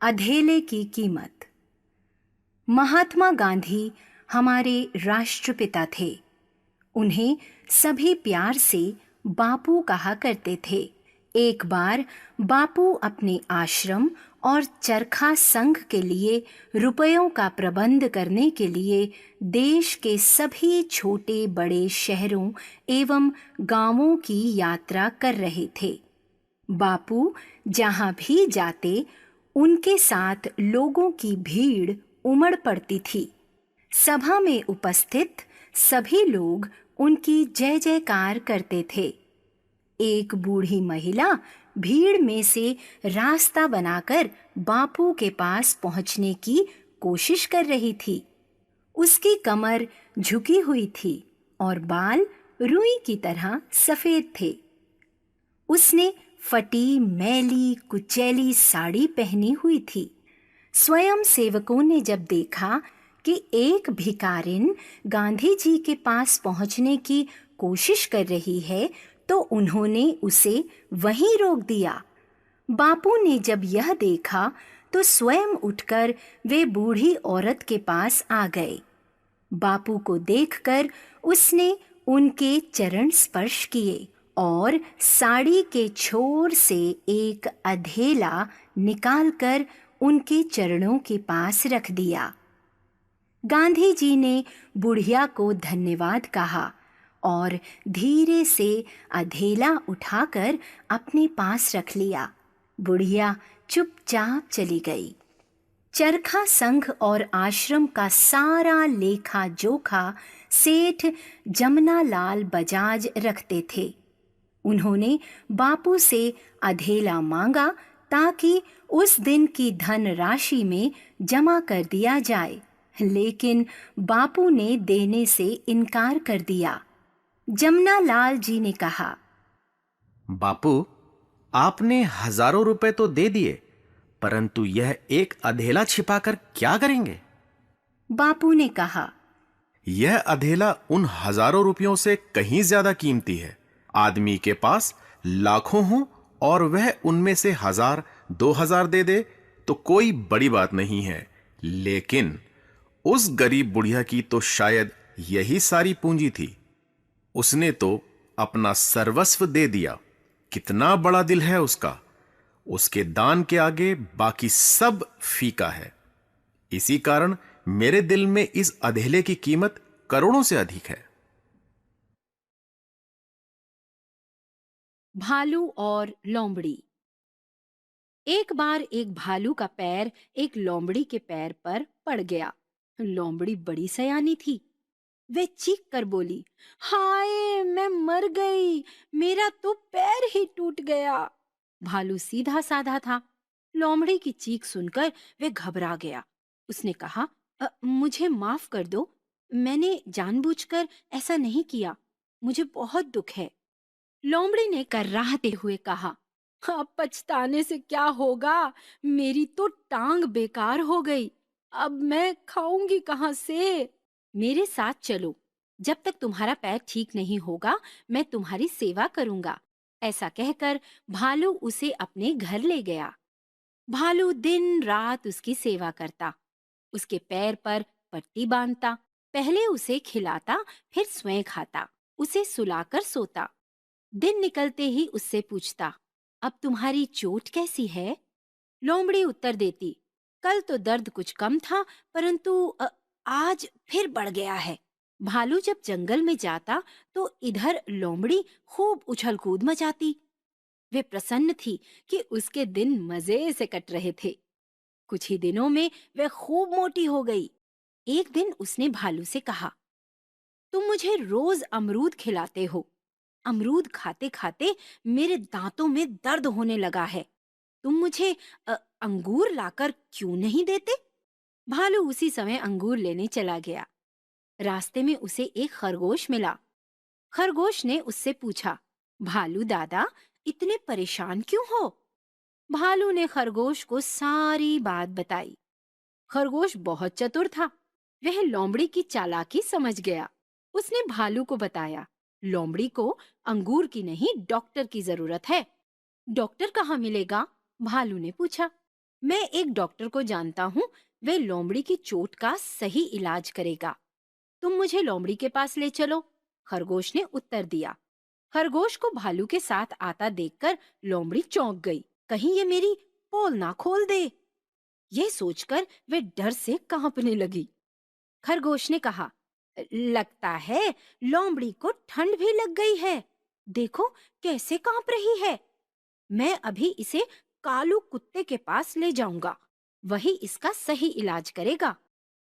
अधेले की कीमत। महात्मा गांधी हमारे राष्ट्रपिता थे। उन्हें सभी प्यार से बापू कहा करते थे। एक बार बापू अपने आश्रम और चरखा संघ के लिए रुपयों का प्रबंध करने के लिए देश के सभी छोटे बड़े शहरों एवं गांवों की यात्रा कर रहे थे। बापू जहां भी जाते, उनके साथ लोगों की भीड़ उमड़ पड़ती थी। सभा में उपस्थित सभी लोग उनकी जय जयकार करते थे। एक बूढ़ी महिला भीड़ में से रास्ता बनाकर बापू के पास पहुंचने की कोशिश कर रही थी। उसकी कमर झुकी हुई थी और बाल रुई की तरह सफेद थे। उसने फटी मैली कुचैली साड़ी पहनी हुई थी। स्वयं सेवकों ने जब देखा कि एक भिखारिन गांधी जी के पास पहुंचने की कोशिश कर रही है, तो उन्होंने उसे वहीं रोक दिया। बापू ने जब यह देखा तो स्वयं उठकर वे बूढ़ी औरत के पास आ गए। बापू को देखकर उसने उनके चरण स्पर्श किए और साड़ी के छोर से एक अधेला निकालकर उनके चरणों के पास रख दिया। गांधी जी ने बुढ़िया को धन्यवाद कहा और धीरे से अधेला उठाकर अपने पास रख लिया। बुढ़िया चुपचाप चली गई। चरखा संघ और आश्रम का सारा लेखा जोखा सेठ जमनालाल बजाज रखते थे। उन्होंने बापू से अधेला मांगा ताकि उस दिन की धन राशि में जमा कर दिया जाए, लेकिन बापू ने देने से इनकार कर दिया। जमनालाल जी ने कहा, बापू, आपने हजारों रुपए तो दे दिए, परंतु यह एक अधेला छिपाकर क्या करेंगे? बापू ने कहा, यह अधेला उन हजारों रुपयों से कहीं ज्यादा कीमती है। आदमी के पास लाखों हों और वह उनमें से 1000, 2000 दे दे तो कोई बड़ी बात नहीं है, लेकिन उस गरीब बुढ़िया की तो शायद यही सारी पूंजी थी। उसने तो अपना सर्वस्व दे दिया। कितना बड़ा दिल है उसका। उसके दान के आगे बाकी सब फीका है। इसी कारण मेरे दिल में इस अधेले की कीमत करोड़ों से अधिक है। भालू और लोमड़ी। एक बार एक भालू का पैर एक लोमड़ी के पैर पर पड़ गया। लोमड़ी बड़ी सयानी थी। वे चीख कर बोली, हाय, मैं मर गई, मेरा तो पैर ही टूट गया। भालू सीधा साधा था। लोमड़ी की चीख सुनकर वे घबरा गया। उसने कहा, मुझे माफ कर दो, मैंने जानबूझकर ऐसा नहीं किया, मुझे बहुत दुख है। लोमड़ी ने कर्राहते हुए कहा, अब पछताने से क्या होगा, मेरी तो टांग बेकार हो गई, अब मैं खाऊंगी कहाँ से। मेरे साथ चलो, जब तक तुम्हारा पैर ठीक नहीं होगा मैं तुम्हारी सेवा करूंगा। ऐसा कहकर भालू उसे अपने घर ले गया। भालू दिन रात उसकी सेवा करता, उसके पैर पर पट्टी बांधता, पहले उसे खिलाता फिर स्वयं खाता, उसे सुलाकर सोता। दिन निकलते ही उससे पूछता, अब तुम्हारी चोट कैसी है? लोमड़ी उत्तर देती, कल तो दर्द कुछ कम था, परंतु आज फिर बढ़ गया है। भालू जब जंगल में जाता तो इधर लोमड़ी खूब उछल कूद मचाती। वे प्रसन्न थी कि उसके दिन मजे से कट रहे थे। कुछ ही दिनों में वह खूब मोटी हो गई। एक दिन उसने भालू से कहा, तुम मुझे रोज अमरूद खिलाते हो, अमरूद खाते खाते मेरे दांतों में दर्द होने लगा है, तुम मुझे अंगूर लाकर क्यों नहीं देते? भालू उसी समय अंगूर लेने चला गया। रास्ते में उसे एक खरगोश मिला। खरगोश ने उससे पूछा, भालू दादा, इतने परेशान क्यों हो? भालू ने खरगोश को सारी बात बताई। खरगोश बहुत चतुर था। वह लोमड़ी की चालाकी समझ गया। उसने भालू को बताया, लोमड़ी को अंगूर की नहीं डॉक्टर की जरूरत है। डॉक्टर कहाँ मिलेगा? भालू ने पूछा। मैं एक डॉक्टर को जानता हूँ, वे लोमड़ी की चोट का सही इलाज करेगा। तुम मुझे लोमड़ी के पास ले चलो। खरगोश ने उत्तर दिया। खरगोश को भालू के साथ आता देखकर लोमड़ी चौंक गई। कहीं ये मेरी पोल ना खोल दे। यह सोचकर वे डर से कांपने लगी। खरगोश ने कहा, लगता है लोमड़ी को ठंड भी लग गई है। देखो कैसे कांप रही है। मैं अभी इसे कालू कुत्ते के पास ले जाऊंगा। वही इसका सही इलाज करेगा।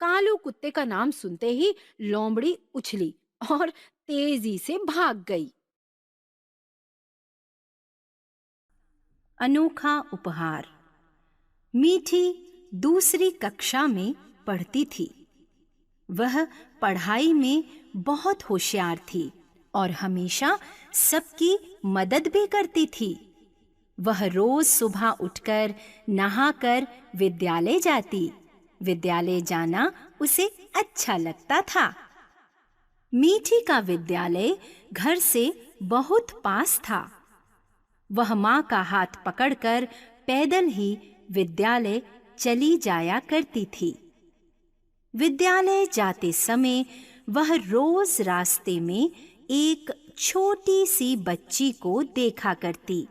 कालू कुत्ते का नाम सुनते ही लोमड़ी उछली और तेजी से भाग गई। अनोखा उपहार। मीठी दूसरी कक्षा में पढ़ती थी। वह पढ़ाई में बहुत होशियार थी और हमेशा सबकी मदद भी करती थी। वह रोज सुबह उठकर नहाकर विद्यालय जाती। विद्यालय जाना उसे अच्छा लगता था। मीठी का विद्यालय घर से बहुत पास था। वह माँ का हाथ पकड़कर पैदल ही विद्यालय चली जाया करती थी। विद्यालय जाते समय वह रोज रास्ते में एक छोटी सी बच्ची को देखा करती।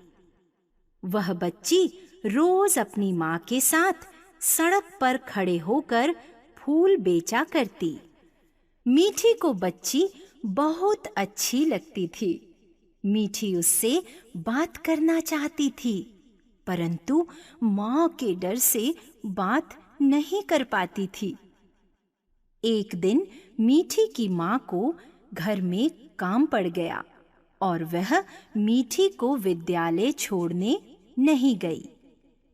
वह बच्ची रोज अपनी माँ के साथ सड़क पर खड़े होकर फूल बेचा करती। मीठी को बच्ची बहुत अच्छी लगती थी। मीठी उससे बात करना चाहती थी, परंतु माँ के डर से बात नहीं कर पाती थी। एक दिन मीठी की माँ को घर में काम पड़ गया और वह मीठी को विद्यालय छोड़ने नहीं गई।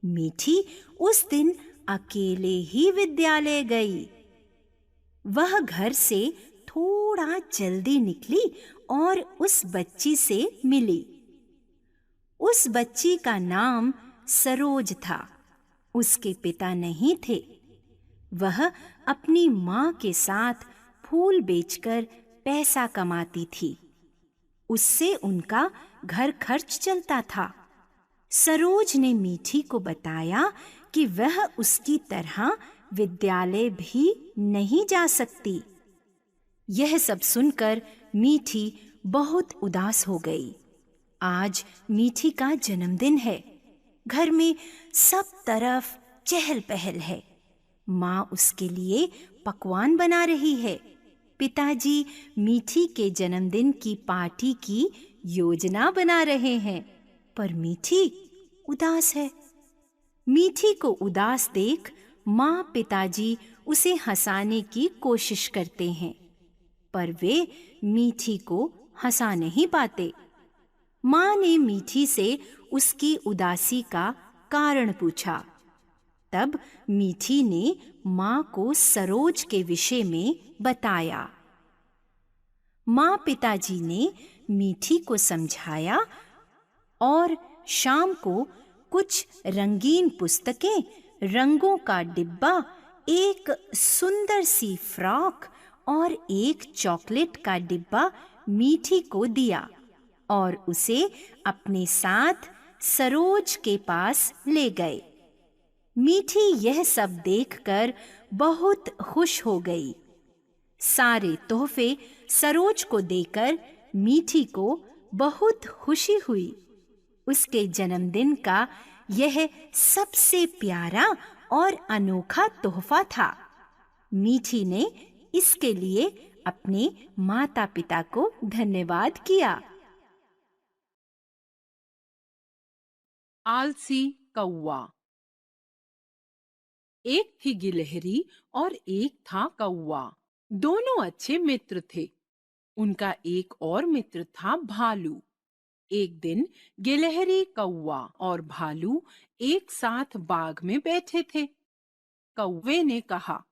मीठी उस दिन अकेले ही विद्यालय गई। वह घर से थोड़ा जल्दी निकली और उस बच्ची से मिली। उस बच्ची का नाम सरोज था। उसके पिता नहीं थे। वह अपनी माँ के साथ फूल बेचकर पैसा कमाती थी। उससे उनका घर खर्च चलता था। सरोज ने मीठी को बताया कि वह उसकी तरह विद्यालय भी नहीं जा सकती। यह सब सुनकर मीठी बहुत उदास हो गई। आज मीठी का जन्मदिन है। घर में सब तरफ चहल पहल है। माँ उसके लिए पकवान बना रही है। पिताजी मीठी के जन्मदिन की पार्टी की योजना बना रहे हैं, पर मीठी उदास है। मीठी को उदास देख माँ पिताजी उसे हंसाने की कोशिश करते हैं, पर वे मीठी को हंसा नहीं पाते। माँ ने मीठी से उसकी उदासी का कारण पूछा। तब मीठी ने माँ को सरोज के विषय में बताया। माँ पिताजी ने मीठी को समझाया और शाम को कुछ रंगीन पुस्तकें, रंगों का डिब्बा, एक सुंदर सी फ्रॉक और एक चॉकलेट का डिब्बा मीठी को दिया और उसे अपने साथ सरोज के पास ले गए। मीठी यह सब देखकर बहुत खुश हो गई। सारे तोहफे सरोज को देकर मीठी को बहुत खुशी हुई। उसके जन्मदिन का यह सबसे प्यारा और अनोखा तोहफा था। मीठी ने इसके लिए अपने माता पिता को धन्यवाद किया। आलसी कौवा। एक थी गिलहरी और एक था कौवा। दोनों अच्छे मित्र थे। उनका एक और मित्र था भालू। एक दिन गिलहरी, कौवा और भालू एक साथ बाग में बैठे थे। कौवे ने कहा,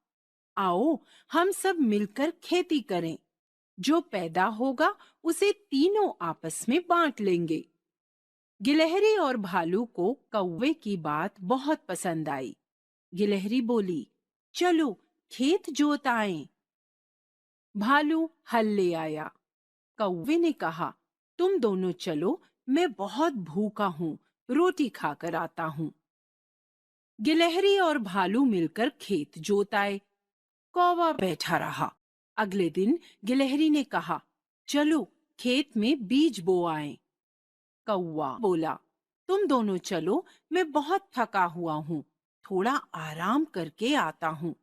आओ हम सब मिलकर खेती करें। जो पैदा होगा उसे तीनों आपस में बांट लेंगे। गिलहरी और भालू को कौवे की बात बहुत पसंद आई। गिलहरी बोली, चलो खेत जोत आएं। भालू हल ले आया। कौवे ने कहा, तुम दोनों चलो, मैं बहुत भूखा हूँ, रोटी खाकर आता हूँ। गिलहरी और भालू मिलकर खेत जोताए। कौवा बैठा रहा। अगले दिन गिलहरी ने कहा, चलो खेत में बीज बो आएं। कौवा बोला, तुम दोनों चलो, मैं बहुत थका हुआ हूँ, थोड़ा आराम करके आता हूँ।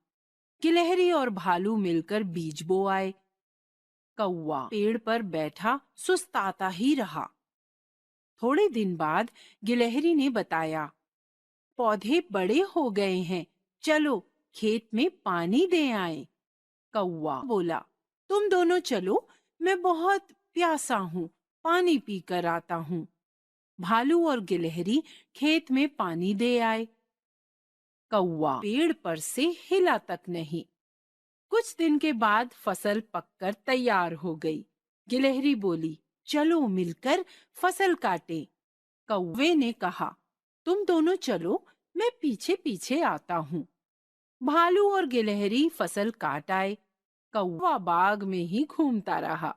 गिलहरी और भालू मिलकर बीज बो आए। कौवा पेड़ पर बैठा सुस्ताता ही रहा। थोड़े दिन बाद गिलहरी ने बताया, पौधे बड़े हो गए हैं, चलो खेत में पानी दे आए। कौवा बोला, तुम दोनों चलो, मैं बहुत प्यासा हूँ, पानी पी कर आता हूँ। भालू और गिलहरी खेत में पानी दे आए। कौवा पेड़ पर से हिला तक नहीं। कुछ दिन के बाद फसल पककर तैयार हो गई। गिलहरी बोली, चलो मिलकर फसल काटें। कौवे ने कहा, तुम दोनों चलो, मैं पीछे पीछे आता हूँ। भालू और गिलहरी फसल काट आए। कौवा बाग में ही घूमता रहा।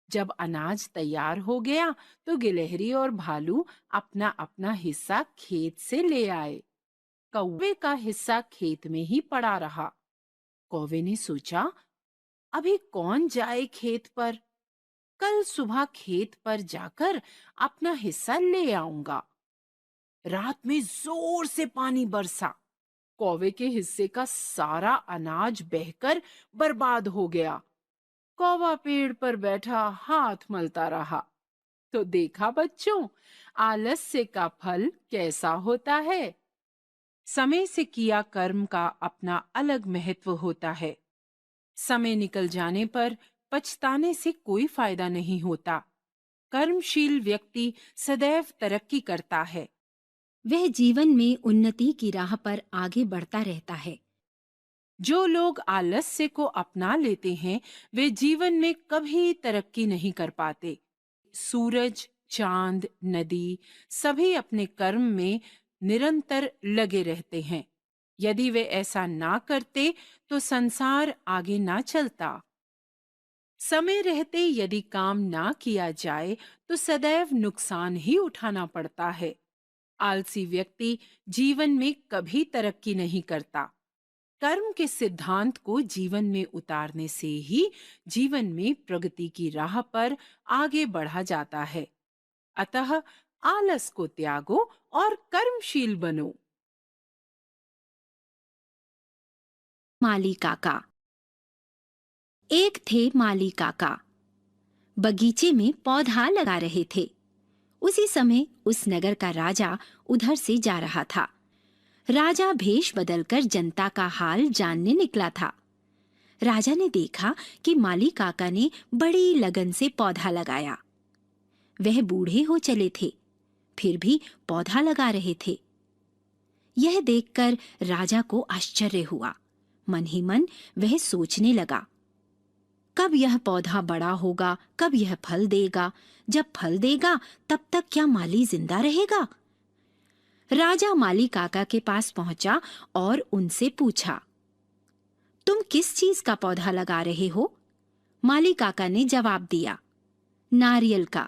जब अनाज तैयार हो गया तो गिलहरी और भालू अपना अपना हिस्सा खेत से ले आए। कौवे का हिस्सा खेत में ही पड़ा रहा। कौवे ने सोचा, अभी कौन जाए खेत पर? कल सुबह खेत पर जाकर अपना हिस्सा ले आऊंगा। रात में जोर से पानी बरसा। कौवे के हिस्से का सारा अनाज बहकर बर्बाद हो गया। कौवा पेड़ पर बैठा हाथ मलता रहा। तो देखा बच्चों, आलस्य का फल कैसा होता है। समय से किया कर्म का अपना अलग महत्व होता है। समय निकल जाने पर पछताने से कोई फायदा नहीं होता। कर्मशील व्यक्ति सदैव तरक्की करता है। वह जीवन में उन्नति की राह पर आगे बढ़ता रहता है। जो लोग आलस्य को अपना लेते हैं, वे जीवन में कभी तरक्की नहीं कर पाते। सूरज, चांद, नदी सभी अपने कर्म में निरंतर लगे रहते हैं। यदि वे ऐसा ना करते तो संसार आगे ना चलता। समय रहते यदि काम ना किया जाए तो सदैव नुकसान ही उठाना पड़ता है। आलसी व्यक्ति जीवन में कभी तरक्की नहीं करता। कर्म के सिद्धांत को जीवन में उतारने से ही जीवन में प्रगति की राह पर आगे बढ़ा जाता है। अतः आलस को त्यागो और कर्मशील बनो। माली काका। एक थे माली काका, बगीचे में पौधा लगा रहे थे। उसी समय उस नगर का राजा उधर से जा रहा था। राजा भेष बदलकर जनता का हाल जानने निकला था। राजा ने देखा कि माली काका ने बड़ी लगन से पौधा लगाया। वह बूढ़े हो चले थे, फिर भी पौधा लगा रहे थे। यह देखकर राजा को आश्चर्य हुआ। मन ही मन वह सोचने लगा, कब यह पौधा बड़ा होगा, कब यह फल देगा। जब फल देगा तब तक क्या माली जिंदा रहेगा? राजा माली काका के पास पहुंचा और उनसे पूछा, तुम किस चीज का पौधा लगा रहे हो? माली काका ने जवाब दिया, नारियल का।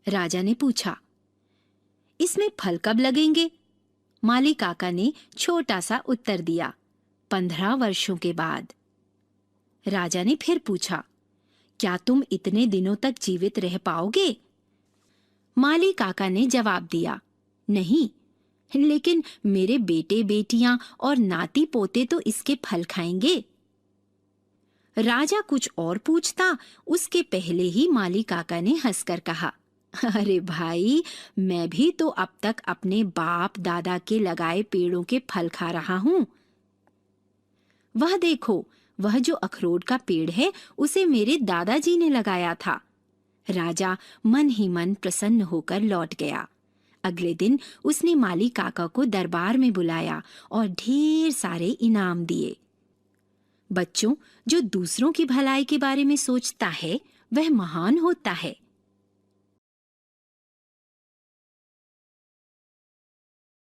राजा ने पूछा, इसमें फल कब लगेंगे? माली काका ने छोटा सा उत्तर दिया, 15 वर्षों के बाद। राजा ने फिर पूछा, क्या तुम इतने दिनों तक जीवित रह पाओगे? माली काका ने जवाब दिया, नहीं, लेकिन मेरे बेटे बेटियां और नाती पोते तो इसके फल खाएंगे। राजा कुछ और पूछता, उसके पहले ही माली काका ने हंसकर कहा, अरे भाई, मैं भी तो अब तक अपने बाप दादा के लगाए पेड़ों के फल खा रहा हूं। वह देखो, वह जो अखरोट का पेड़ है, उसे मेरे दादाजी ने लगाया था। राजा मन ही मन प्रसन्न होकर लौट गया। अगले दिन उसने माली काका को दरबार में बुलाया और ढेर सारे इनाम दिए। बच्चों, जो दूसरों की भलाई के बारे में सोचता है, वह महान होता है।